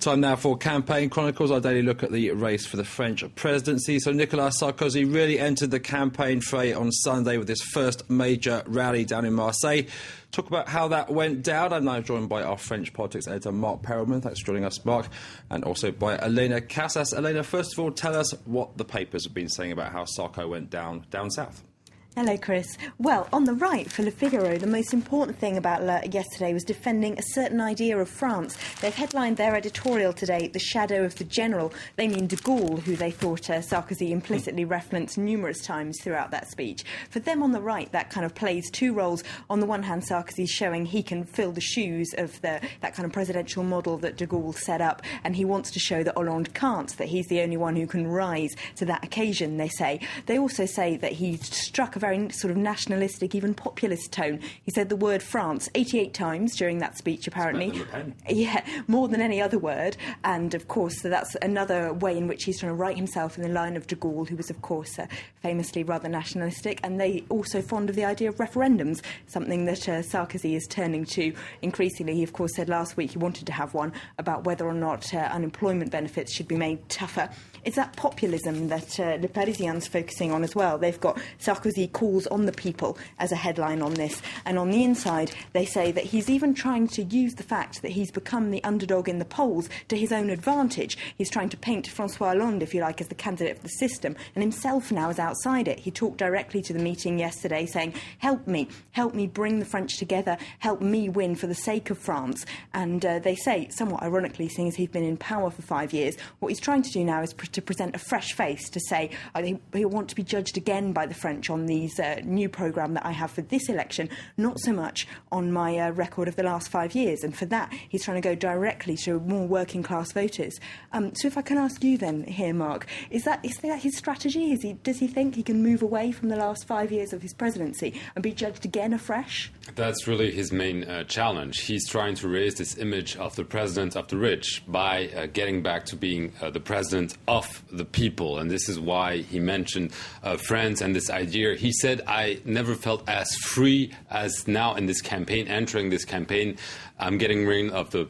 Time now for Campaign Chronicles, our daily look at the race for the French presidency. So Nicolas Sarkozy really entered the campaign fray on Sunday with his first major rally down in Marseille. Talk about how that went down. I'm now joined by our French politics editor, Mark Perelman. Thanks for joining us, Mark. And also by Elena Casas. Elena, first of all, tell us what the papers have been saying about how Sarko went down south. Hello, Chris. Well, on the right, for Le Figaro, the most important thing about yesterday was defending a certain idea of France. They've headlined their editorial today, "The Shadow of the General." They mean de Gaulle, who they thought Sarkozy implicitly referenced numerous times throughout that speech. For them on the right, that kind of plays two roles. On the one hand, Sarkozy's showing he can fill the shoes of that kind of presidential model that de Gaulle set up, and he wants to show that Hollande can't, that he's the only one who can rise to that occasion, they say. They also say that he struck a very sort of nationalistic, even populist tone. He said the word France 88 times during that speech, apparently. Yeah, more than any other word. And, of course, that's another way in which he's trying to write himself in the line of de Gaulle, who was, of course, famously rather nationalistic. And they also fond of the idea of referendums, something that Sarkozy is turning to increasingly. He, of course, said last week he wanted to have one about whether or not unemployment benefits should be made tougher. It's that populism that Le Parisien's focusing on as well. They've got Sarkozy calls on the people as a headline on this. And on the inside, they say that he's even trying to use the fact that he's become the underdog in the polls to his own advantage. He's trying to paint François Hollande, if you like, as the candidate of the system, and himself now is outside it. He talked directly to the meeting yesterday saying, help me bring the French together, help me win for the sake of France. And they say, somewhat ironically, seeing as he's been in power for 5 years, what he's trying to do now is to present a fresh face, to say, he'll want to be judged again by the French on these new programme that I have for this election, not so much on my record of the last 5 years. And for that, he's trying to go directly to more working-class voters. So if I can ask you then here, Mark, is that his strategy? Does he think he can move away from the last 5 years of his presidency and be judged again afresh? That's really his main challenge. He's trying to raise this image of the president of the rich by getting back to being the president of the people. And this is why he mentioned France and this idea. He said, I never felt as free as now in this campaign, entering this campaign. I'm getting rid of the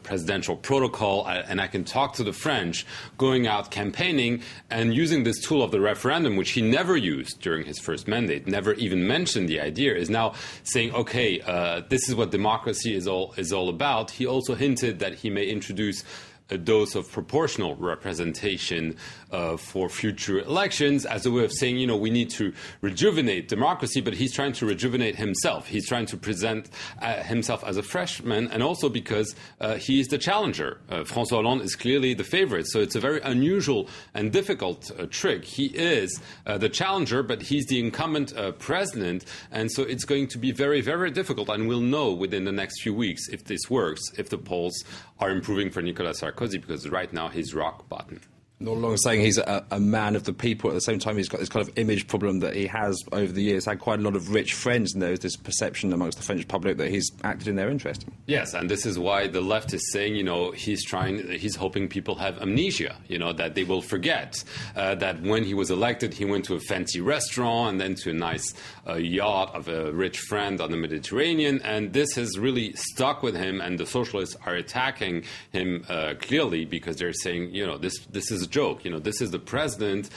presidential protocol, and I can talk to the French, going out campaigning and using this tool of the referendum, which he never used during his first mandate, never even mentioned the idea, is now saying, okay, this is what democracy is all about. He also hinted that he may introduce a dose of proportional representation for future elections as a way of saying, we need to rejuvenate democracy, but he's trying to rejuvenate himself. He's trying to present himself as a freshman, and also because he is the challenger. François Hollande is clearly the favorite, so it's a very unusual and difficult trick. He is the challenger, but he's the incumbent president, and so it's going to be very, very difficult, and we'll know within the next few weeks if this works, if the polls are improving for Nicolas Sarkozy, because right now he's rock bottom. Not long saying he's a man of the people. At the same time, he's got this kind of image problem that he has over the years. Had quite a lot of rich friends, and there's this perception amongst the French public that he's acted in their interest. Yes, and this is why the left is saying, he's hoping people have amnesia, that they will forget that when he was elected, he went to a fancy restaurant and then to a nice yacht of a rich friend on the Mediterranean, and this has really stuck with him, and the socialists are attacking him clearly because they're saying, this is a joke. This is the president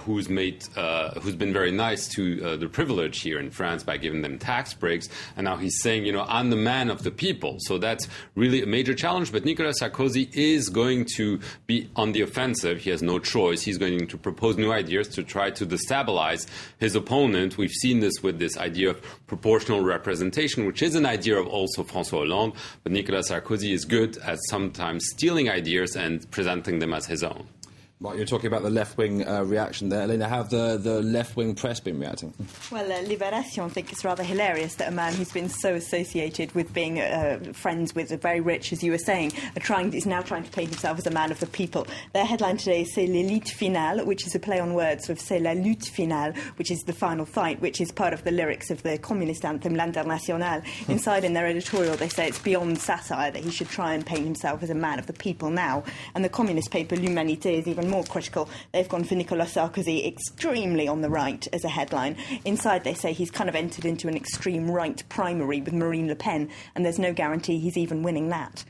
who's been very nice to the privileged here in France by giving them tax breaks, and now he's saying, I'm the man of the people. So that's really a major challenge. But Nicolas Sarkozy is going to be on the offensive. He has no choice. He's going to propose new ideas to try to destabilize his opponent. We've seen this with this idea of proportional representation, which is an idea of also François Hollande. But Nicolas Sarkozy is good at sometimes stealing ideas and presenting them as his own. Mark, you're talking about the left-wing reaction there. Elena, how have the left-wing press been reacting? Well, Libération think it's rather hilarious that a man who's been so associated with being friends with the very rich, as you were saying, is now trying to paint himself as a man of the people. Their headline today is "C'est l'élite finale," which is a play on words with "C'est la lutte finale," which is the final fight, which is part of the lyrics of the communist anthem L'Internationale. Inside in their editorial, they say it's beyond satire that he should try and paint himself as a man of the people now. And the communist paper L'Humanité is even more critical. They've gone for Nicolas Sarkozy extremely on the right as a headline. Inside they say he's kind of entered into an extreme right primary with Marine Le Pen, and there's no guarantee he's even winning that.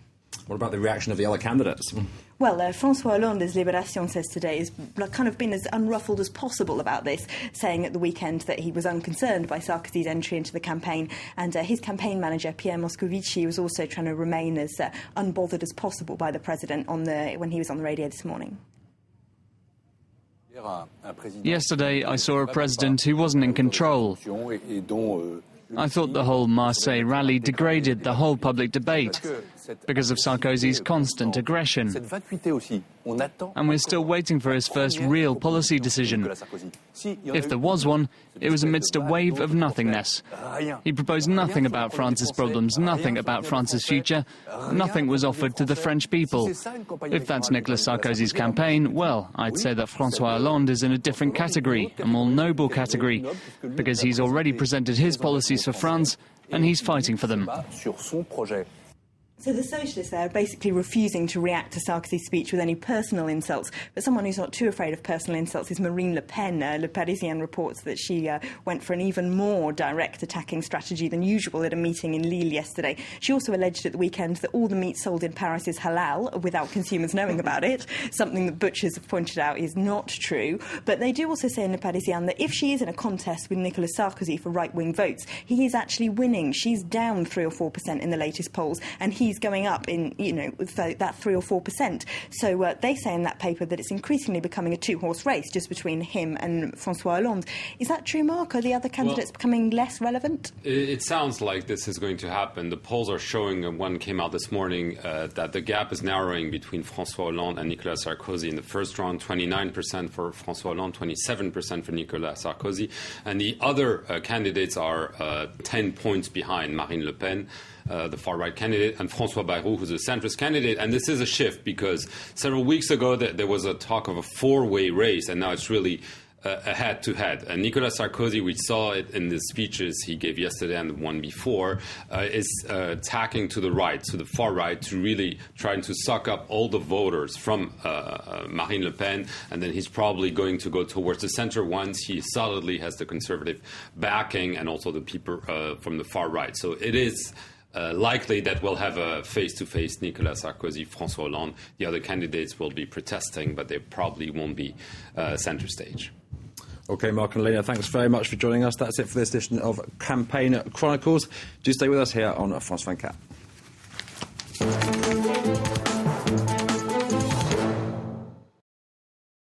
What about the reaction of the other candidates? Well, François Hollande, as Libération says today, has kind of been as unruffled as possible about this, saying at the weekend that he was unconcerned by Sarkozy's entry into the campaign, and his campaign manager, Pierre Moscovici, was also trying to remain as unbothered as possible by the president when he was on the radio this morning. Yesterday, I saw a president who wasn't in control. I thought the whole Marseille rally degraded the whole public debate because of Sarkozy's constant aggression. And we're still waiting for his first real policy decision. If there was one, it was amidst a wave of nothingness. He proposed nothing about France's problems, nothing about France's future. Nothing was offered to the French people. If that's Nicolas Sarkozy's campaign, well, I'd say that François Hollande is in a different category, a more noble category, because he's already presented his policies for France and he's fighting for them. So the socialists there are basically refusing to react to Sarkozy's speech with any personal insults. But someone who's not too afraid of personal insults is Marine Le Pen. Le Parisien reports that she went for an even more direct attacking strategy than usual at a meeting in Lille yesterday. She also alleged at the weekend that all the meat sold in Paris is halal without consumers knowing about it, something that butchers have pointed out is not true. But they do also say in Le Parisien that if she is in a contest with Nicolas Sarkozy for right-wing votes, he is actually winning. She's down 3 or 4% in the latest polls, and he's going up in, that 3 or 4%. So they say in that paper that it's increasingly becoming a two-horse race just between him and François Hollande. Is that true, Mark? Are the other candidates becoming less relevant? It sounds like this is going to happen. The polls are showing, one came out this morning, that the gap is narrowing between François Hollande and Nicolas Sarkozy. In the first round, 29% for François Hollande, 27% for Nicolas Sarkozy. And the other candidates are 10 points behind Marine Le Pen, the far-right candidate, and François Bayrou, who's a centrist candidate. And this is a shift because several weeks ago there was a talk of a four-way race, and now it's really a head-to-head. And Nicolas Sarkozy, we saw it in the speeches he gave yesterday and the one before, is tacking to the right, to the far right, to really trying to suck up all the voters from Marine Le Pen, and then he's probably going to go towards the center once he solidly has the conservative backing and also the people from the far right. So it is likely that we'll have a face-to-face Nicolas Sarkozy, François Hollande. The other candidates will be protesting, but they probably won't be centre stage. OK, Mark and Lena, thanks very much for joining us. That's it for this edition of Campaign Chronicles. Do stay with us here on France 24.